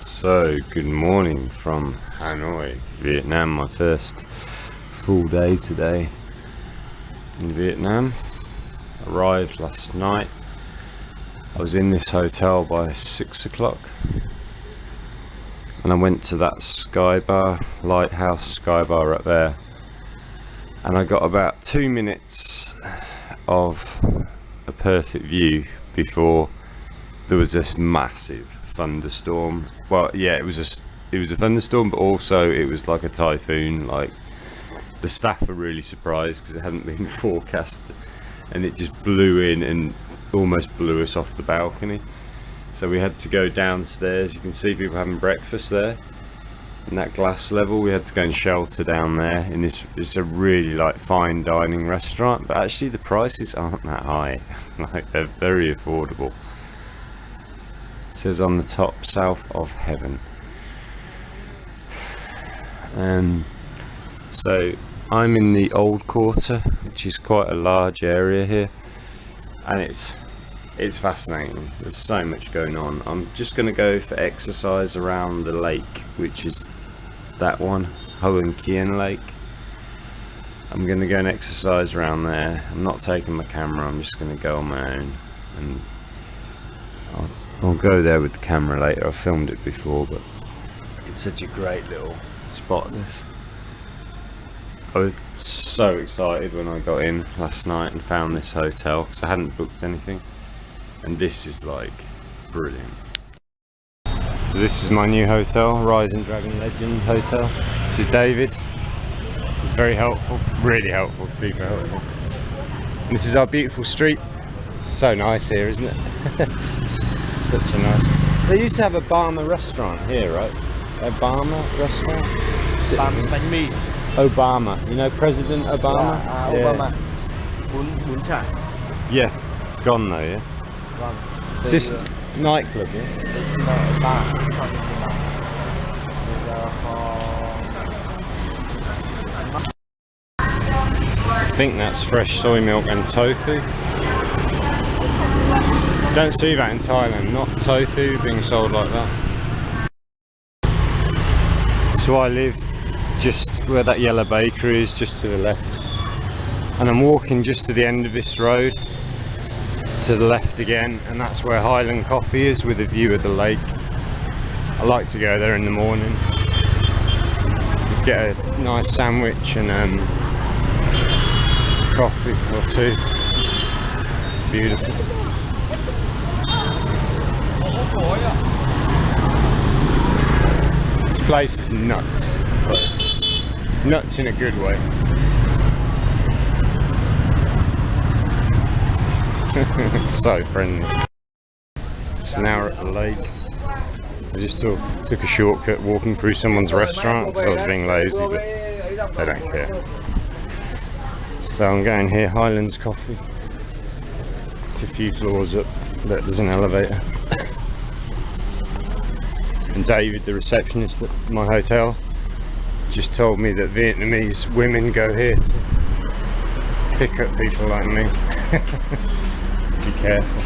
So, good morning from Hanoi, Vietnam. My first full day today in Vietnam. Arrived last night. I was in this hotel by 6 o'clock and I went to that sky bar, lighthouse sky bar up there, and I got about 2 minutes of a perfect view before there was this massive thunderstorm. Well, yeah, it was a thunderstorm, but also it was like a typhoon. Like, the staff were really surprised because it hadn't been forecast, and it just blew in and almost blew us off the balcony. So we had to go downstairs. You can see people having breakfast there in that glass level. We had to go and shelter down there in this. It's a really like fine dining restaurant, but actually the prices aren't that high. Like, they're very affordable. It says on the top, south of heaven. So I'm in the old quarter, which is quite a large area here, and it's fascinating. There's so much going on. I'm just going to go for exercise around the lake, which is that one, Hanoi Vietnam Lake. I'm going to go and exercise around there. I'm not taking my camera, I'm just going to go on my own, and I'll go there with the camera later. I've filmed it before, but it's such a great little spot, this. I was so excited when I got in last night and found this hotel because I hadn't booked anything, and this is like brilliant. So this is my new hotel, Rising Dragon Legend Hotel. This is David. He's very helpful, really helpful, super helpful. And this is our beautiful street. It's so nice here, isn't it? Such a nice. They used to have a Obama restaurant here, right? Obama restaurant? Bánh mì. Obama, you know President Obama? Obama. Bún chả. Yeah, it's gone though, yeah? Gone. Is this nightclub, yeah? I think that's fresh soy milk and tofu. Don't see that in Thailand, not tofu being sold like that. So I live just where that yellow bakery is, just to the left, and I'm walking just to the end of this road, to the left again, and that's where Highland Coffee is, with a view of the lake. I like to go there in the morning, get a nice sandwich and coffee or two. Beautiful. This place is nuts, but nuts in a good way. It's so friendly. So now we're at the lake. I just took a shortcut walking through someone's restaurant because I was being lazy, but they don't care. So I'm going here, Highlands Coffee. It's a few floors up, but there's an elevator. And David, the receptionist at my hotel, just told me that Vietnamese women go here to pick up people like me. To be careful.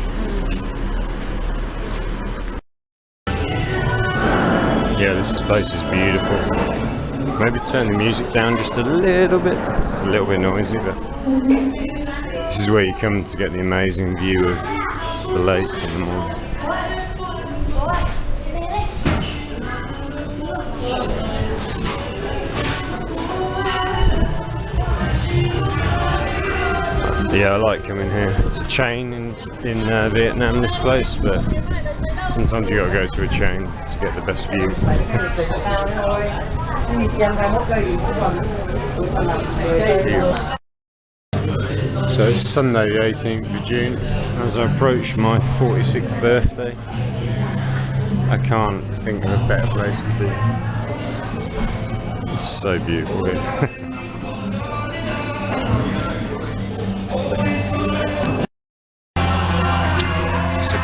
Yeah, this place is beautiful. Maybe turn the music down just a little bit. It's a little bit noisy, but this is where you come to get the amazing view of the lake in the morning. Yeah, I like coming here. It's a chain in Vietnam, this place, but sometimes you gotta go to a chain to get the best view. So it's Sunday the 18th of June. As I approach my 46th birthday, I can't think of a better place to be. It's so beautiful here.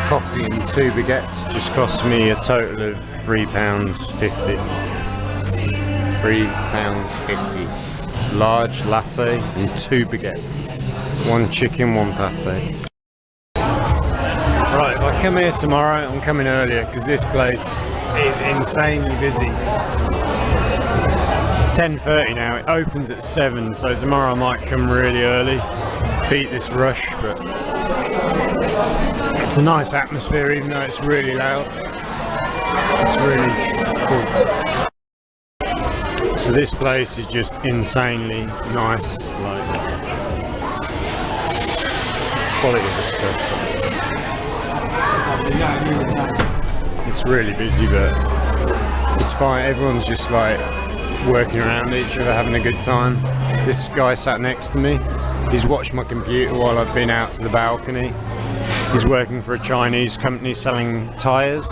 Coffee and 2 baguettes just cost me a total of £3.50. £3.50. Large latte and 2 baguettes. 1 chicken, 1 pate. Right, if I come here tomorrow, I'm coming earlier because this place is insanely busy. 10:30 now, it opens at 7, so tomorrow I might come really early, beat this rush, but it's a nice atmosphere even though it's really loud. It's really cool. So this place is just insanely nice, like quality of the stuff. It's really busy, but it's fine. Everyone's just like working around each other, having a good time. This guy sat next to me. He's watched my computer while I've been out to the balcony. He's working for a Chinese company selling tyres.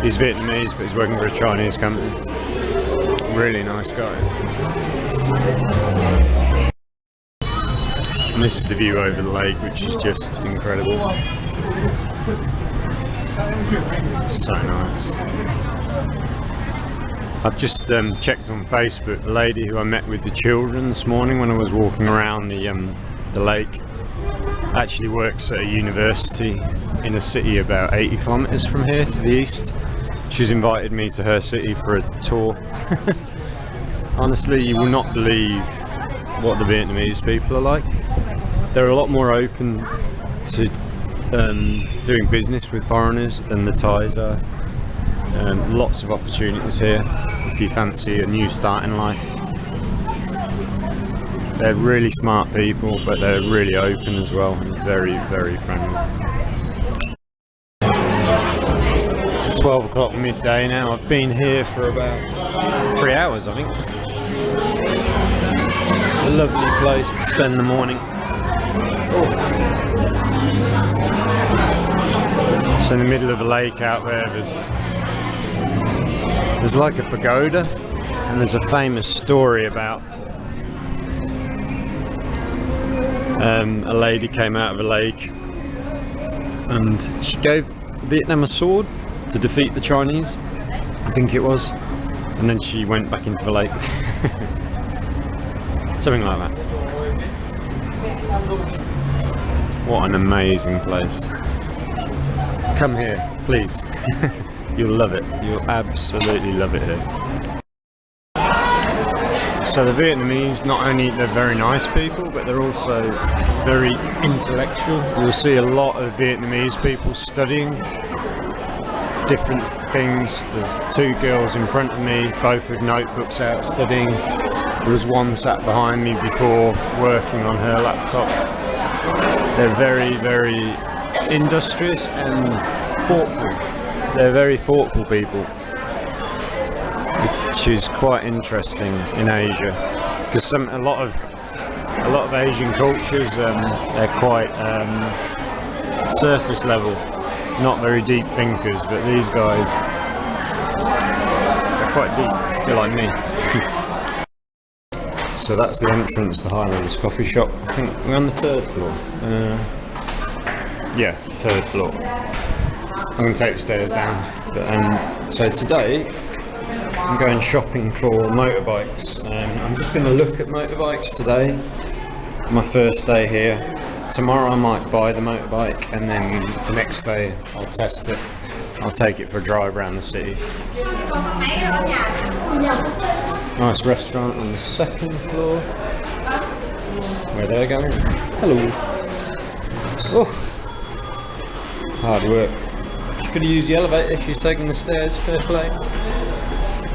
He's Vietnamese, but he's working for a Chinese company. Really nice guy. And this is the view over the lake, which is just incredible. It's so nice. I've just checked on Facebook. The lady who I met with the children this morning when I was walking around the lake actually works at a university in a city about 80 kilometers from here to the east. She's invited me to her city for a tour. Honestly, you will not believe what the Vietnamese people are like. They're a lot more open to doing business with foreigners than the Thais are. Lots of opportunities here if you fancy a new start in life. They're really smart people, but they're really open as well and very, very friendly. It's 12 o'clock midday now. I've been here for about 3 hours, I think. A lovely place to spend the morning. So in the middle of a lake out there, there's like a pagoda, and there's a famous story about a lady came out of a lake and she gave Vietnam a sword to defeat the Chinese, I think it was, and then she went back into the lake. Something like that. What an amazing place. Come here, please. You'll love it. You'll absolutely love it here. So the Vietnamese, not only they're very nice people, but they're also very intellectual. You'll see a lot of Vietnamese people studying different things. There's 2 girls in front of me, both with notebooks out studying. There was one sat behind me before working on her laptop. They're very, very industrious and thoughtful. They're very thoughtful people, which is quite interesting in Asia, because a lot of Asian cultures they're quite surface level, not very deep thinkers. But these guys, they're quite deep. They're like me. So that's the entrance to Highlands Coffee Shop. I think we're on the 3rd floor. Yeah, 3rd floor. I'm going to take the stairs down. But, so today I'm going shopping for motorbikes. I'm just going to look at motorbikes today. My first day here. Tomorrow I might buy the motorbike, and then the next day I'll test it. I'll take it for a drive around the city. Nice restaurant on the 2nd floor. Where they're going. Hello. Oh, hard work. You could have used the elevator if you're taking the stairs. Fair play.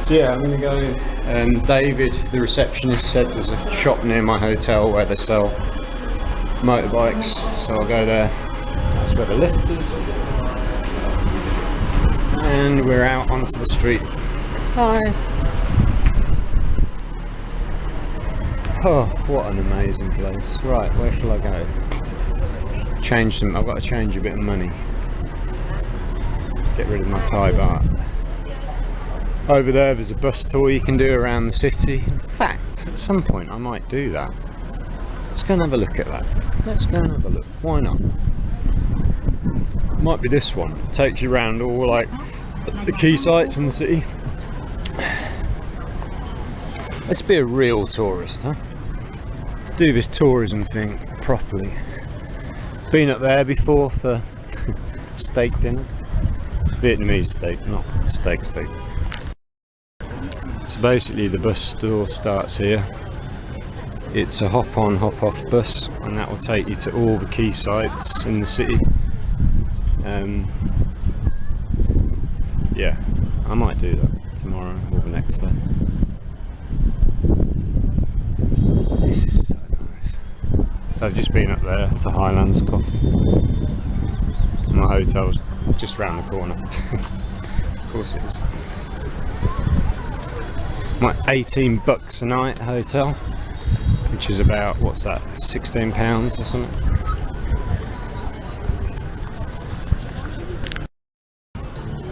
So yeah, I'm going to go in. David, the receptionist, said there's a shop near my hotel where they sell motorbikes, so I'll go there. That's where the lift is. And we're out onto the street. Hi. Oh, what an amazing place. Right, where shall I go? Change some. I've got to change a bit of money. Get rid of my Thai baht. Over there's a bus tour you can do around the city. In fact, at some point I might do that. Let's go and have a look at that. Let's go and have a look. Why not? Might be this one. It takes you around all like the key sites in the city. Let's be a real tourist, huh? Let's do this tourism thing properly. Been up there before for steak dinner. Vietnamese steak, not steak. So basically the bus store starts here. It's a hop on, hop off bus, and that will take you to all the key sites in the city. Yeah, I might do that tomorrow or the next day. This is so nice. So I've just been up there to Highlands Coffee. My hotel's just round the corner. Of course it is. My $18 a night hotel, which is about, what's that, £16 or something.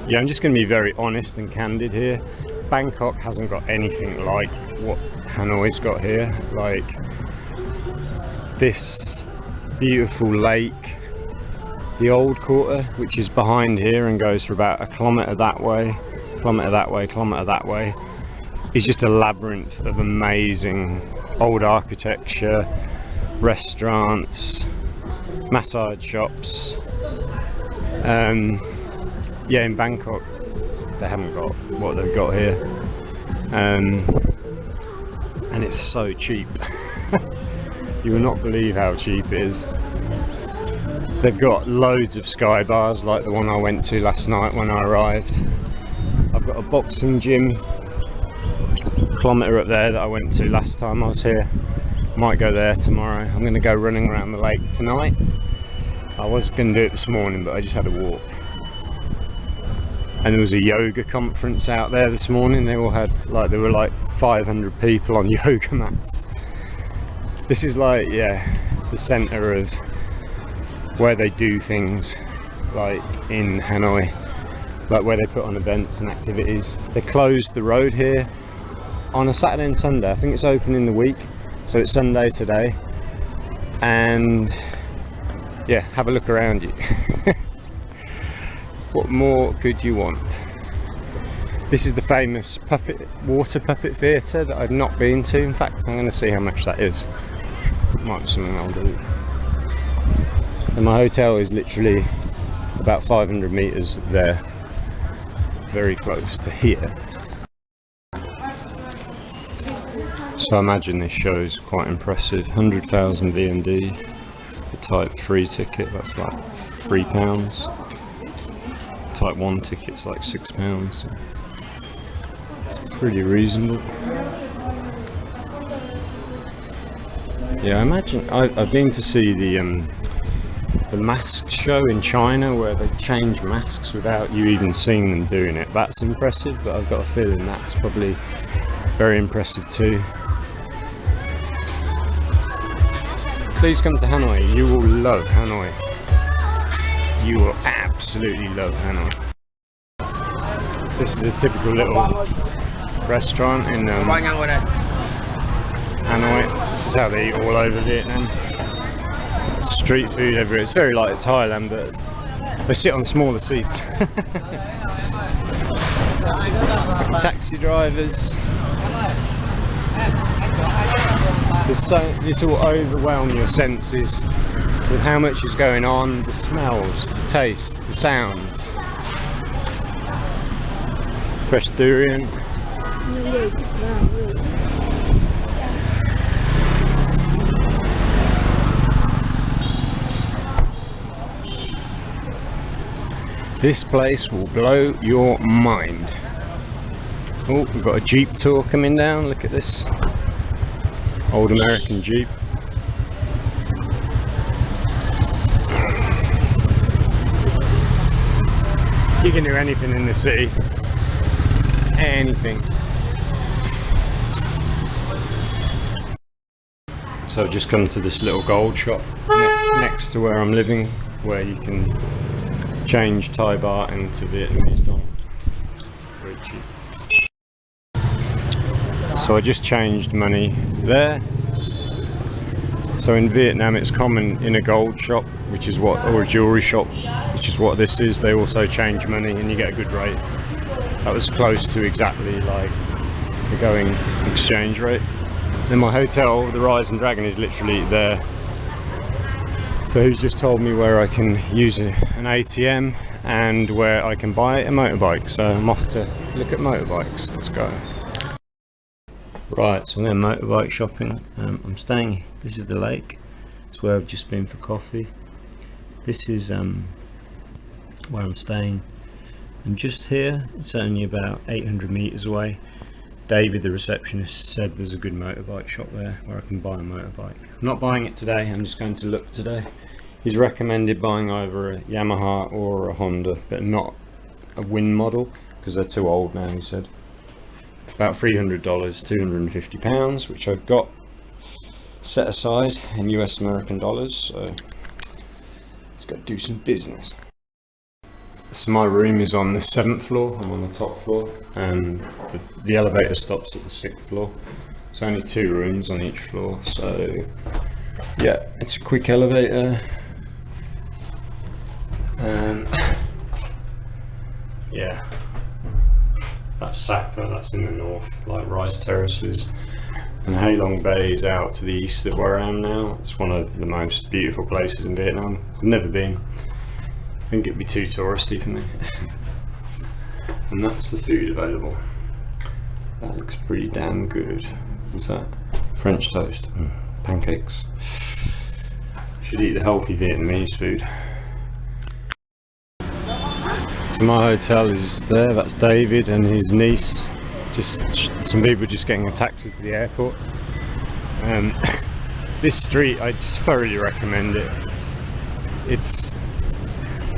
Yeah, I'm just going to be very honest and candid here. Bangkok hasn't got anything like what Hanoi's got here. Like this beautiful lake, the old quarter, which is behind here and goes for about a kilometre that way, kilometre that way, kilometre that way, is just a labyrinth of amazing old architecture, restaurants, massage shops. Yeah, in Bangkok they haven't got what they've got here, and it's so cheap. You will not believe how cheap it is. They've got loads of sky bars like the one I went to last night when I arrived. I've got a boxing gym a kilometre up there that I went to last time I was here. Might go there tomorrow. I'm going to go running around the lake tonight. I was going to do it this morning, but I just had a walk. And there was a yoga conference out there this morning. They all had, like, there were like 500 people on yoga mats. This is like, yeah, the centre of where they do things, like in Hanoi, like where they put on events and activities. They closed the road here on a Saturday and Sunday. I think it's open in the week, so it's Sunday today. And yeah, have a look around you. What more could you want? This is the famous water puppet theatre that I've not been to. In fact, I'm going to see how much that is. It might be something I'll do. And my hotel is literally about 500 metres there, very close to here. So I imagine this show is quite impressive. 100,000 VND, the Type 3 ticket, that's like £3. Type 1 ticket's like £6, so it's pretty reasonable. Yeah, I imagine I've been to see the mask show in China where they change masks without you even seeing them doing it. That's impressive, but I've got a feeling that's probably very impressive too. Please come to Hanoi. You will love Hanoi. You will absolutely love Hanoi. So this is a typical little restaurant in Hanoi. This is how they eat all over Vietnam. Street food everywhere. It's very like Thailand, but they sit on smaller seats. Taxi drivers. This will overwhelm your senses with how much is going on, the smells, the taste, the sounds. Fresh durian. This place will blow your mind. Oh, we've got a Jeep tour coming down. Look at this. Old American Jeep. You can do anything in the city. Anything. So I've just come to this little gold shop next to where I'm living, where you can change Thai baht into Vietnamese dong. Very cheap. So I just changed money there. So in Vietnam it's common in a gold shop, which is what, or a jewellery shop, which is what this is. They also change money and you get a good rate. That was close to exactly like the going exchange rate. Then my hotel, the Rise and Dragon, is literally there. So he's just told me where I can use an ATM and where I can buy a motorbike. So I'm off to look at motorbikes. Let's go. Right, so I'm going motorbike shopping. I'm staying, this is the lake. It's where I've just been for coffee. This is where I'm staying. And just here, it's only about 800 meters away. David, the receptionist, said there's a good motorbike shop there where I can buy a motorbike. I'm not buying it today, I'm just going to look today. He's recommended buying either a Yamaha or a Honda, but not a Win model, because they're too old now, he said. About $300, £250, which I've got set aside in US American dollars, so let's go do some business. So my room is on the 7th floor, I'm on the top floor, and the elevator stops at the 6th floor. It's only 2 rooms on each floor, so yeah, it's a quick elevator. Yeah, that's Sapa, that's in the north, like Rice Terraces, and Halong Bay is out to the east of where I am now. It's one of the most beautiful places in Vietnam. I've never been. I think it'd be too touristy for me. And that's the food available. That looks pretty damn good. What's that? French toast. Pancakes. Should eat the healthy Vietnamese food. So my hotel is there. That's David and his niece. Just some people just getting a taxi to the airport. This street, I just thoroughly recommend it.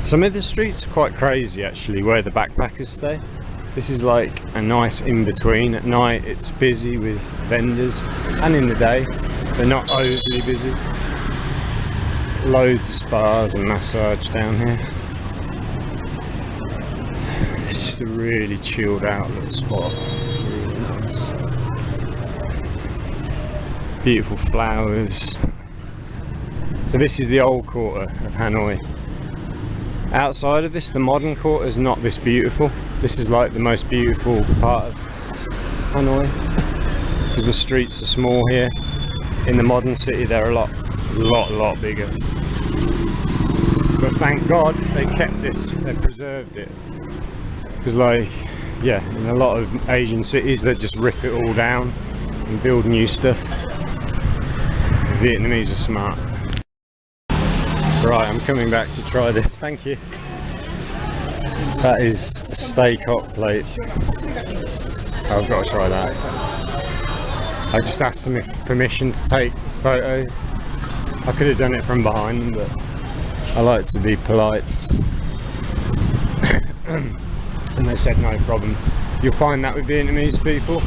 Some of the streets are quite crazy actually, where the backpackers stay. This is like a nice in-between. At night it's busy with vendors, and in the day they're not overly busy. Loads of spas and massage down here. It's just a really chilled out little spot. Really nice. Beautiful flowers. So this is the old quarter of Hanoi. Outside of this, the modern quarter is not this beautiful. This is like the most beautiful part of Hanoi, because the streets are small here. In the modern city, they're a lot bigger. But thank God they kept this, they preserved it. Because like, yeah, in a lot of Asian cities, they just rip it all down and build new stuff. The Vietnamese are smart. Right, I'm coming back to try this, thank you. That is a steak hot plate. I've got to try that. I just asked them if permission to take photos. I could have done it from behind, but I like to be polite. And they said no problem. You'll find that with Vietnamese people.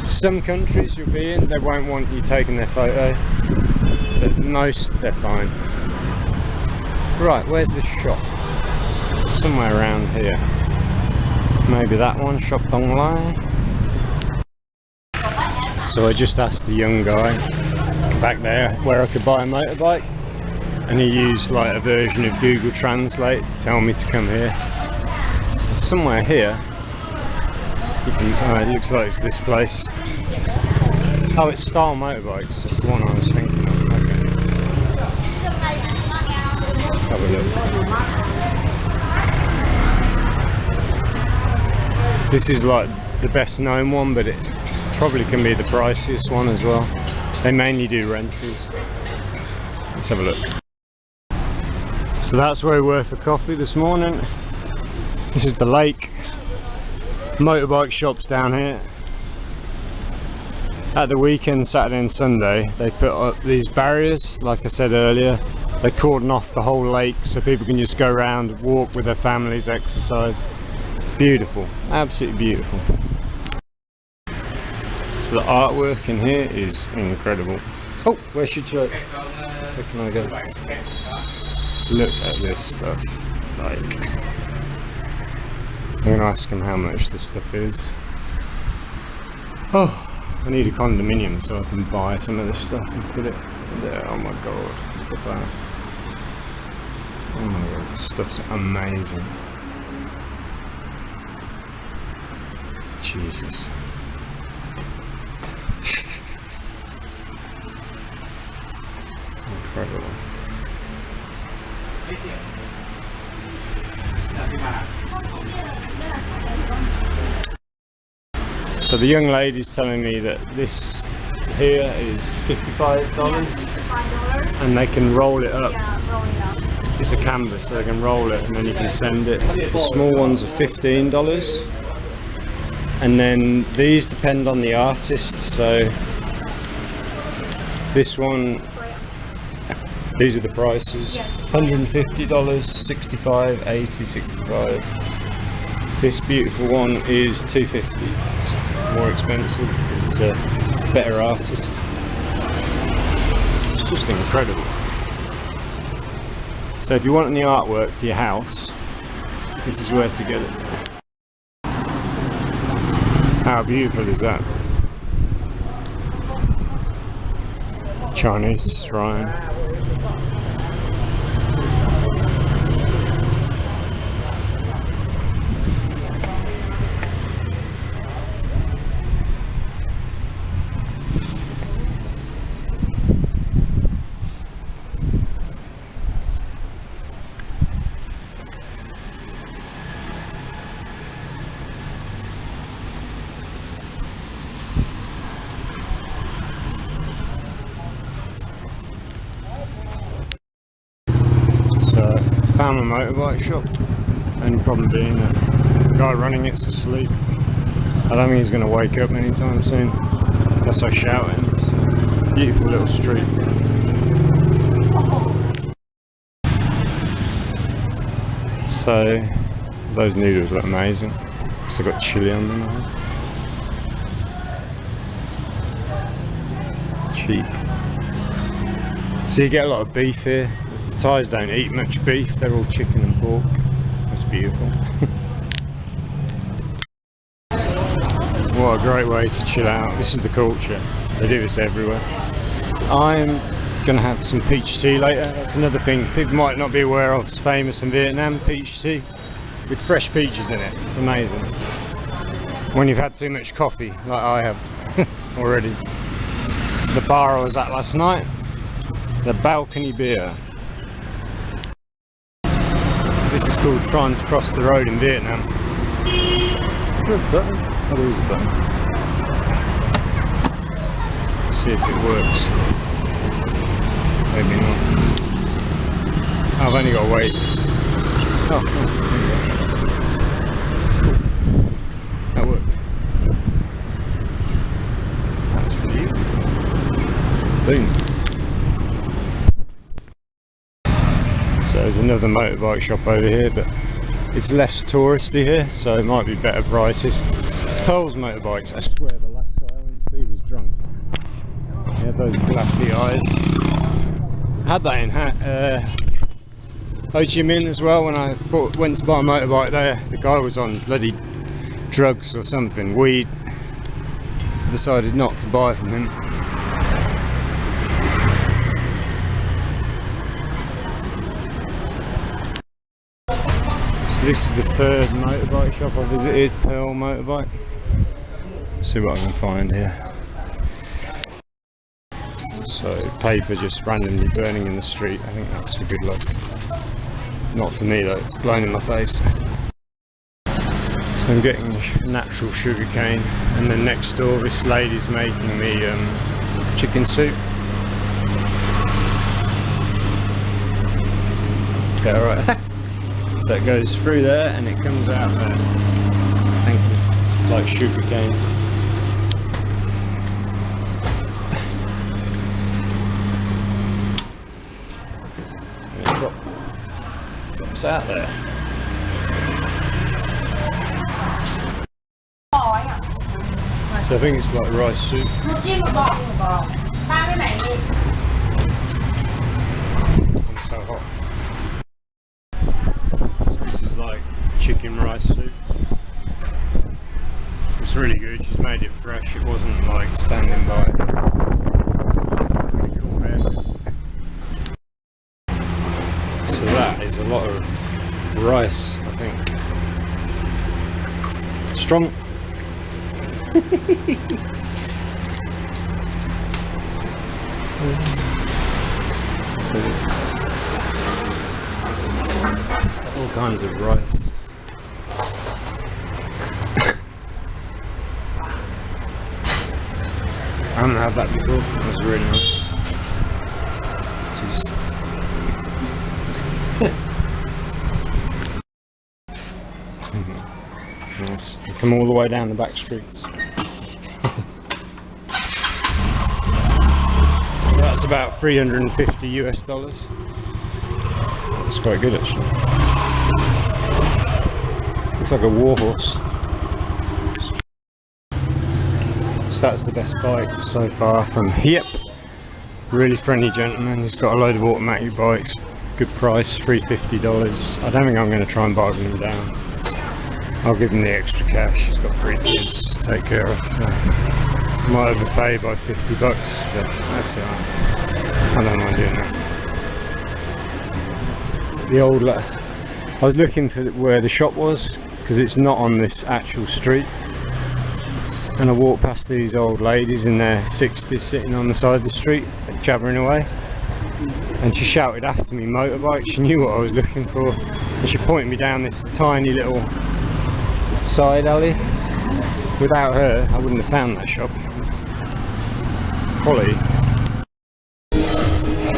Some countries you'll be in, they won't want you taking their photo, but most, they're fine. Right, where's the shop? Somewhere around here. Maybe that one, Shop Dong Lai. So I just asked the young guy back there where I could buy a motorbike, and he used like a version of Google Translate to tell me to come here. Somewhere here, you can, it looks like it's this place. Oh, it's Style Motorbikes, it's the one I was thinking of. Have a look. This is like the best known one, but it probably can be the priciest one as well. They mainly do rentals. Let's have a look. So that's where we were for coffee this morning. This is the lake. Motorbike shops down here. At the weekend, Saturday and Sunday, they put up these barriers, like I said earlier. They cordon off the whole lake so people can just go around, walk with their families, exercise. It's beautiful, absolutely beautiful. So the artwork in here is incredible. Oh, where should you? Where can I go? Look at this stuff. Like, I'm gonna ask him how much this stuff is. Oh, I need a condominium so I can buy some of this stuff and put it there. Oh my god, look at that. Oh my god, this stuff's amazing. Jesus. Incredible. So the young lady's telling me that this here is $55, and they can roll it up. It's a canvas, so they can roll it and then you can send it. The small ones are $15, and then these depend on the artist. So this one, these are the prices: $150, $65, $80, $65. This beautiful one is $250. It's more expensive. It's a better artist. It's just incredible. So if you want any artwork for your house, this is where to get it. How beautiful is that? Chinese shrine. Found a motorbike shop. Only problem being that the guy running it's asleep. I don't think he's going to wake up anytime soon unless I shout at him. It's a beautiful little street. So those noodles look amazing because they've got chili on them. Cheap. So you get a lot of beef here. The Thais don't eat much beef, they're all chicken and pork. That's beautiful. What a great way to chill out. This is the culture. They do this everywhere. I'm going to have some peach tea later. That's another thing people might not be aware of. It's famous in Vietnam, peach tea with fresh peaches in it. It's amazing. When you've had too much coffee, like I have already. The bar I was at last night, the balcony beer. This is called trying to cross the road in Vietnam. Is there a button? Oh, there is a button. Let's see if it works. Maybe not. I've only got to wait. Oh, cool. That worked. That's pretty easy. Boom. So there's another motorbike shop over here, but it's less touristy here, so it might be better prices. Pearl's motorbikes. I swear the last guy I went to see was drunk. He had those glassy eyes. I had that in Ho Chi Minh as well when I went to buy a motorbike there. The guy was on bloody drugs or something, weed. Decided not to buy from him. This is the third motorbike shop I visited, Pearl Motorbike. Let's see what I can find here. So, paper just randomly burning in the street. I think that's for good luck. Not for me though, it's blown in my face. So I'm getting natural sugar cane, and then next door this lady's making me chicken soup. Is that alright? So it goes through there and it comes out there. Thank you. It's like sugar cane. And it drops out there. So I think it's like rice soup. I'm so hot. Chicken rice soup. It's really good. She's made it fresh. It wasn't like standing by. Pretty cool haircut. So that is a lot of rice, I think. Strong. All kinds of rice. I haven't had that before. That was really nice. Just nice. You come all the way down the back streets. So that's about 350 US dollars. That's quite good actually. Looks like a warhorse. So that's the best bike so far from Yep. Really friendly gentleman. He's got a load of automatic bikes. Good price, $350. I don't think I'm going to try and bargain him down. I'll give him the extra cash. He's got 3 kids to take care of. Might overpay by $50, but that's alright. I don't mind doing that. The old, I was looking for where the shop was because it's not on this actual street. And I walked past these old ladies in their 60s sitting on the side of the street, jabbering away. And she shouted after me, motorbike. She knew what I was looking for. And she pointed me down this tiny little side alley. Without her, I wouldn't have found that shop. Quality.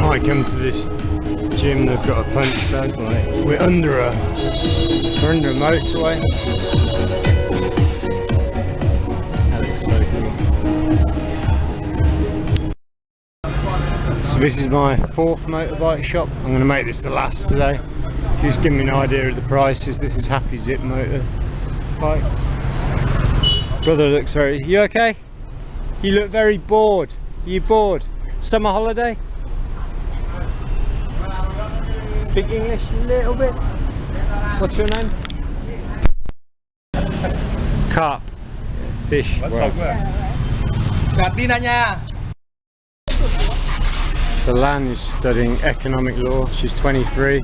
I come to this gym, they've got a punch bag. Like, we're under a motorway. So cool. So this is my 4th motorbike shop. I'm going to make this the last today. Just give me an idea of the prices. This is Happy Zip motor bikes. Brother looks very... You okay? You look very bored. Are you bored? Summer holiday? Speak English a little bit? What's your name? Carp. Fish. Wow. So Lan is studying economic law. She's 23.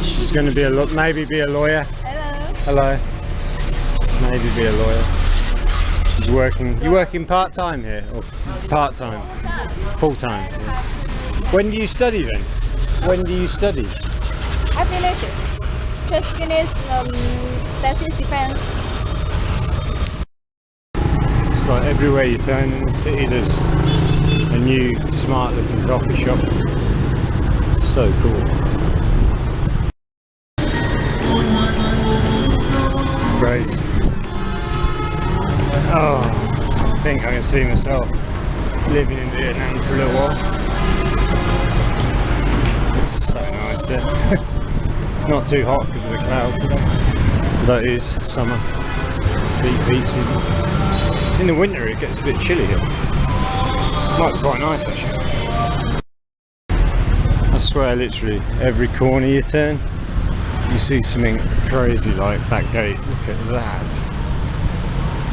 She's going to be maybe be a lawyer. Hello. Maybe be a lawyer. She's working. You working part-time here or part-time? Full-time. Yeah. When do you study then? When do you study? I finished it. Just finished thesis defense. It's like everywhere you turn in the city there's a new smart looking coffee shop. So cool. Crazy. Oh, I think I can see myself living in Vietnam for a little while. It's so nice here. Not too hot because of the cloud today. That is summer. Peak season. In the winter it gets a bit chilly here. Might be quite nice actually. I swear literally every corner you turn you see something crazy like that gate. Look at that.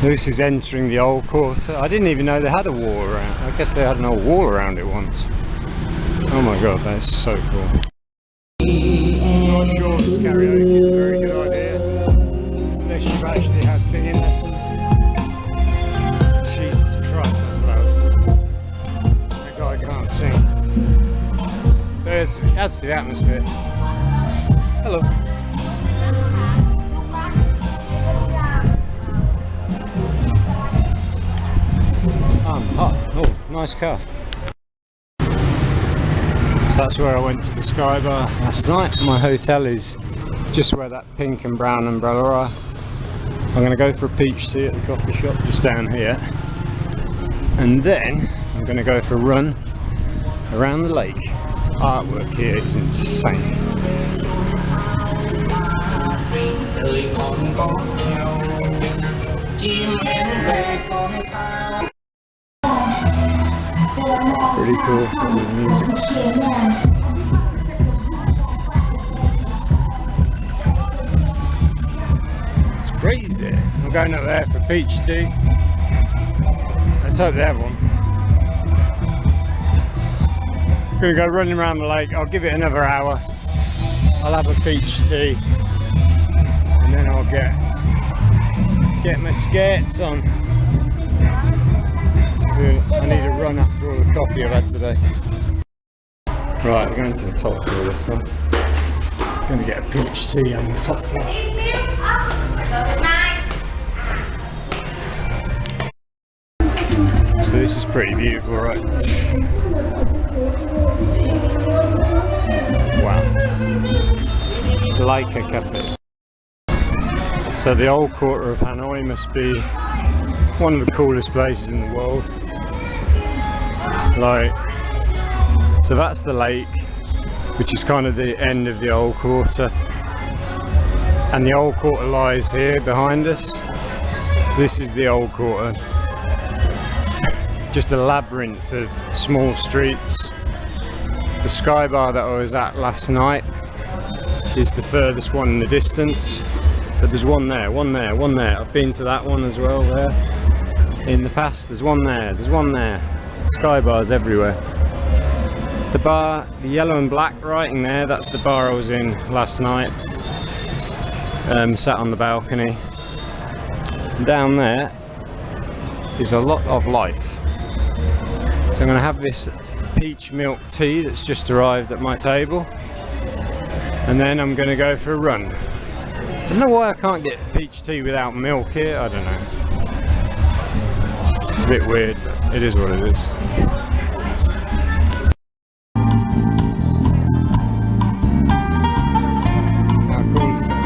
This is entering the old quarter. I didn't even know they had a wall around. I guess they had an old wall around it once. Oh my god, that's so cool. I'm not sure this karaoke is a very good idea, unless you've actually had singing lessons. Jesus Christ, that's loud. That guy can't sing. But it adds to the atmosphere. Hello. I'm hot. Oh, nice car. That's where I went to the Sky Bar last night. My hotel is just where that pink and brown umbrella are. I'm going to go for a peach tea at the coffee shop just down here. And then I'm going to go for a run around the lake. Artwork here is insane. Pretty cool with music. It's crazy. I'm going up there for peach tea. Let's hope they have one. I'm gonna go running around the lake. I'll give it another hour. I'll have a peach tea and then I'll get my skates on. I need a run after all the coffee I've had today. Right, we're going to the top floor this time. Going to get a peach tea on the top floor. So this is pretty beautiful, right? Wow. Like a cafe. So the old quarter of Hanoi must be one of the coolest places in the world. Like, so that's the lake, which is kind of the end of the old quarter. And the old quarter lies here behind us. This is the old quarter. Just a labyrinth of small streets. The Sky Bar that I was at last night is the furthest one in the distance. But there's one there, one there, one there. I've been to that one as well there. In the past, there's one there, there's one there. Sky Bars everywhere. The bar, the yellow and black writing there, that's the bar I was in last night. Sat on the balcony. And down there is a lot of life. So I'm going to have this peach milk tea that's just arrived at my table. And then I'm going to go for a run. I don't know why I can't get peach tea without milk here, I don't know. It's a bit weird, but it is what it is. How cool is that?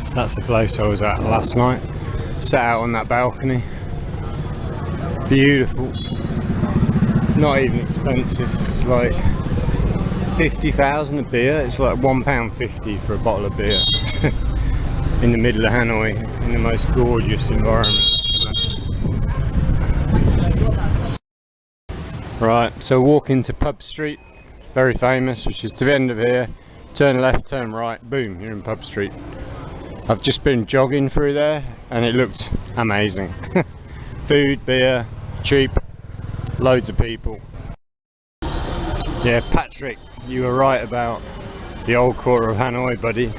So that's the place I was at last night. Sat out on that balcony. Beautiful. Not even expensive. It's like 50,000 a beer. It's like £1.50 for a bottle of beer. In the middle of Hanoi, in the most gorgeous environment. Right, so walk into Pub Street, very famous, which is to the end of here. Turn left, turn right, boom, you're in Pub Street. I've just been jogging through there and it looked amazing. Food, beer, cheap, loads of people. Yeah, Patrick, you were right about the old quarter of Hanoi, buddy.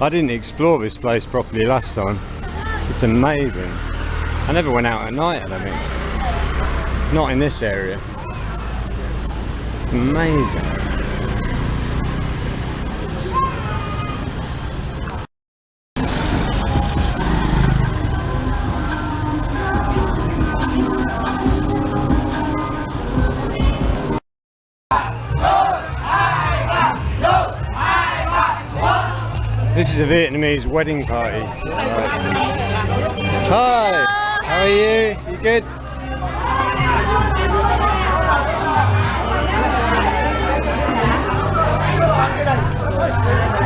I didn't explore this place properly last time. It's amazing. I never went out at night, I don't think. Not in this area. It's amazing. This is a Vietnamese wedding party. Right. Hi, how are you? You good?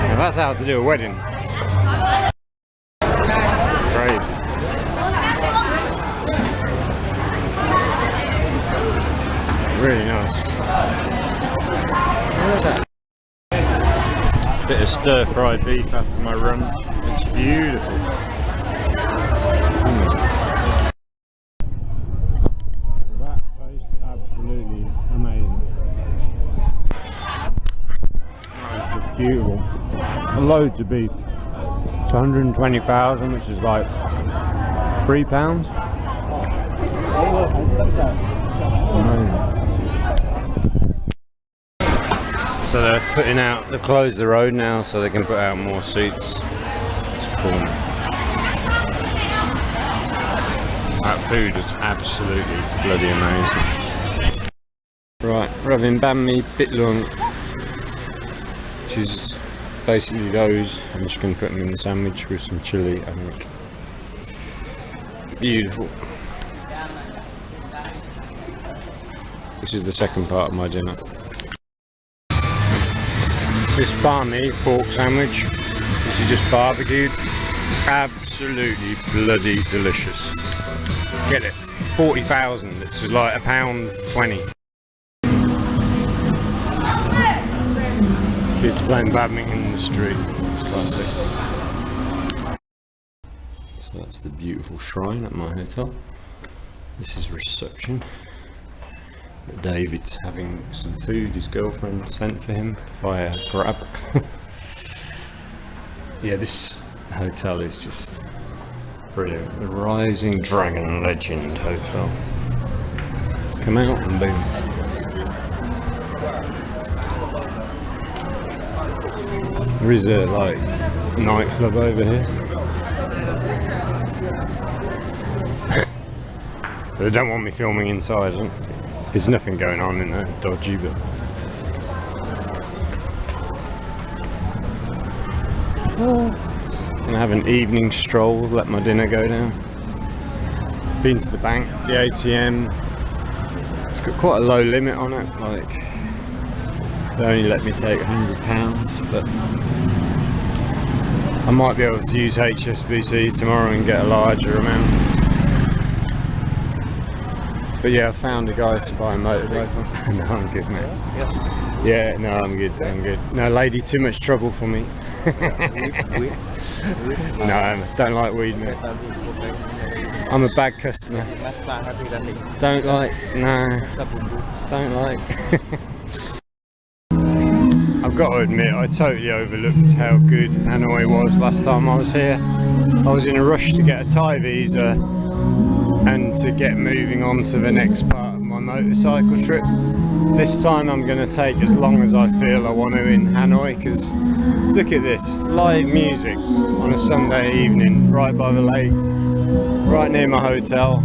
Now that's how to do a wedding. Crazy. Really nice. Bit of stir-fried beef after my run. It's beautiful. That tastes absolutely amazing. It's just beautiful. Loads of beef. It's 120,000, which is like £3. Amazing. So they're putting out, they've closed the road now so they can put out more seats. It's cool. That food is absolutely bloody amazing. Right, we're having banh mi bit lung, which is basically those. I'm just going to put them in the sandwich with some chilli, I think. Beautiful. This is the second part of my dinner. This banh mi pork sandwich, which is just barbecued, absolutely bloody delicious. Get it, 40,000. It's like £1.20. Kids playing badminton in the street. It's classic. So that's the beautiful shrine at my hotel. This is reception. David's having some food his girlfriend sent for him via Grab. Yeah, this hotel is just Brilliant. The Rising Dragon Legend Hotel. Come out and boom. There is a like nightclub over here. They don't want me filming inside. There's nothing going on in there dodgy, but gonna have an evening stroll, let my dinner go down. Been to the bank, the ATM. It's got quite a low limit on it, like they only let me take £100, but I might be able to use HSBC tomorrow and get a larger amount. But yeah, I found a guy to buy a motorbike from. No, I'm good, mate. Yeah, no, I'm good, I'm good. No, lady, too much trouble for me. No, I don't like weed, mate. I'm a bad customer. Don't like, no, don't like. I've got to admit, I totally overlooked how good Hanoi was last time I was here. I was in a rush to get a Thai visa and to get moving on to the next part of my motorcycle trip. This time I'm going to take as long as I feel I want to in Hanoi, because look at this, live music on a Sunday evening right by the lake, right near my hotel.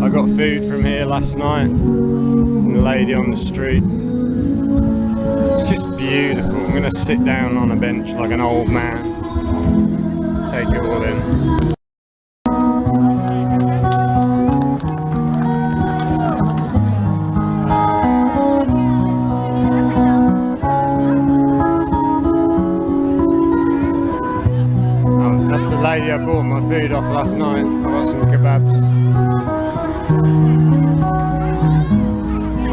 I got food from here last night, and the lady on the street. It's just beautiful. I'm going to sit down on a bench like an old man, take it all in. Oh, that's the lady I bought my food off last night. I got some kebabs.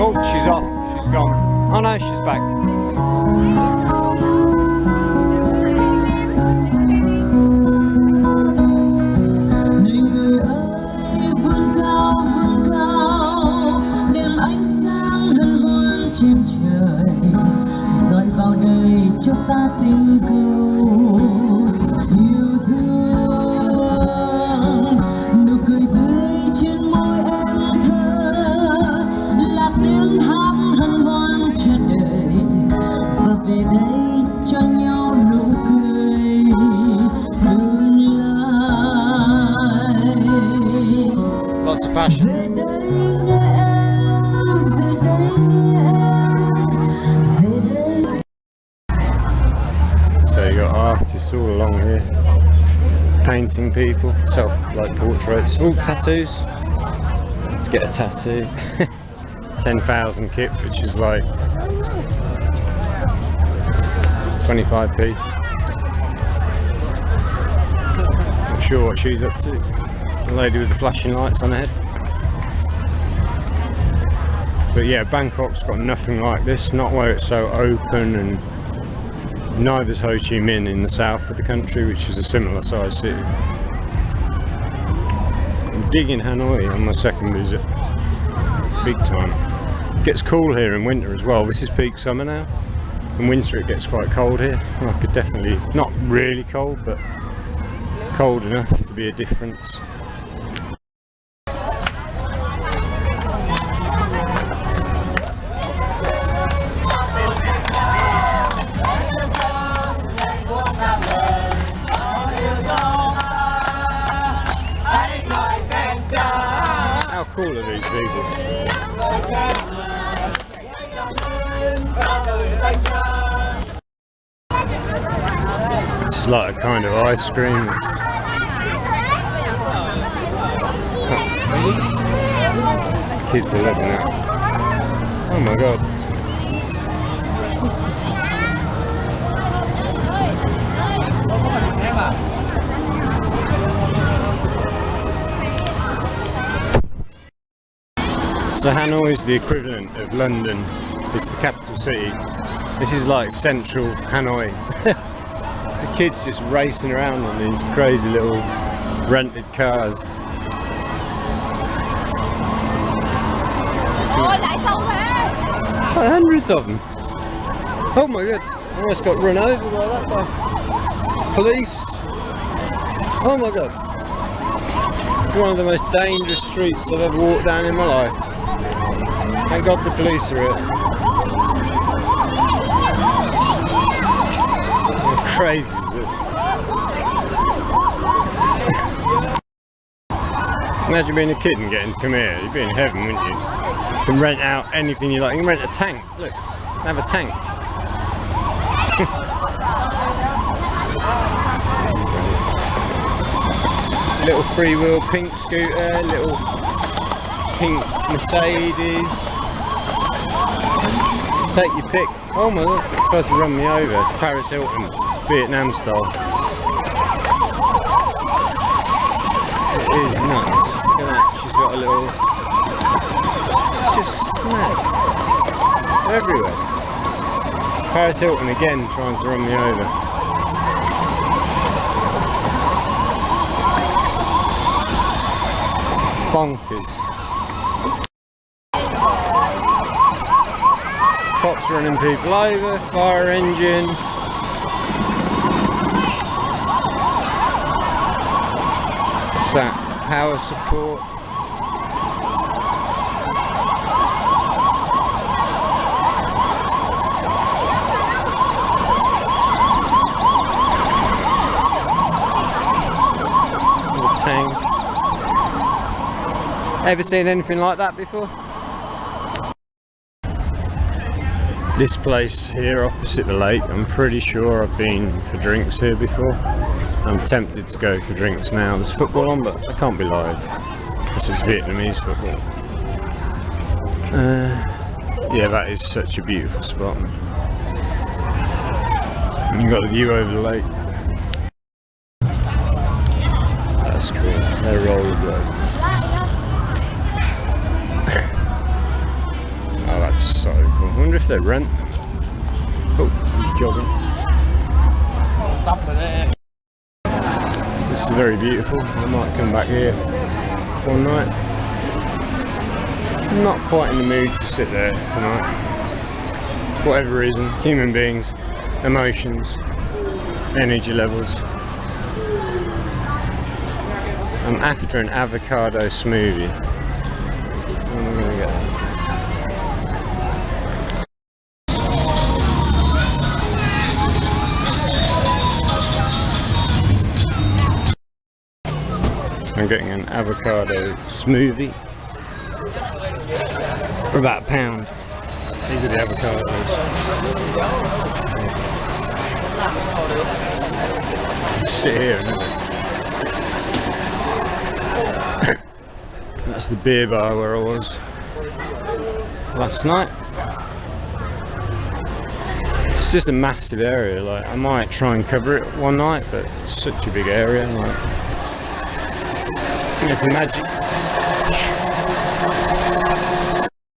Oh, she's off. She's gone. Oh no, she's back. Cho ta tình cầu yêu thương, nụ cười tươi trên môi em thơ là tiếng hát hân hoan cho đời, và về đây cho nhau nụ cười tương lai. Lots of passion. Về đây nghe em, về đây nghe em, về đây. So you got artists all along here, painting people, like portraits. Oh, tattoos. Let's get a tattoo. 10,000 kip, which is like 25p. Not sure what she's up to. The lady with the flashing lights on her head. But yeah, Bangkok's got nothing like this, not where it's so open, and neither's Ho Chi Minh in the south of the country, which is a similar sized city. I'm digging Hanoi on my second visit, big time. It gets cool here in winter as well. This is peak summer now. In winter it gets quite cold here. I could definitely, not really cold, but cold enough to be a difference. How cool are these people? It's like a kind of ice cream. Kids are loving that. Oh my god. So Hanoi is the equivalent of London. It's the capital city. This is like central Hanoi. The kids just racing around on these crazy little rented cars. hundreds of them. Oh my god, I almost got run over by that by police. Oh my god. It's one of the most dangerous streets I've ever walked down in my life. Thank God the police are here. How crazy is this? Imagine being a kid and getting to come here. You'd be in heaven, wouldn't you? You can rent out anything you like. You can rent a tank. Look, have a tank. Little freewheel pink scooter, little pink Mercedes. Take your pick. Oh my god, tried to run me over. Paris Hilton, Vietnam style. It is nuts. Look at that, she's got a little... It's just mad. They're everywhere. Paris Hilton again trying to run me over. Bonkers. Cops running people over, fire engine. What's that? Power support. Little tank. Ever seen anything like that before? This place here opposite the lake, I'm pretty sure I've been for drinks here before. I'm tempted to go for drinks now. There's football on, but I can't be live because it's Vietnamese football. Yeah, that is such a beautiful spot, man. And you've got the view over the lake. That's cool. They're rollerblading. Oh, that's so cool. I wonder if they rent. Oh, he's jogging. This is very beautiful. I might come back here one night. I'm not quite in the mood to sit there tonight. Whatever reason, human beings, emotions, energy levels. I'm after an avocado smoothie. When am I going to get that? I'm getting an avocado smoothie for about £1. These are the avocados. Sit here and that's the beer bar where I was last night. It's just a massive area. Like, I might try and cover it one night, but it's such a big area. Like, it's magic.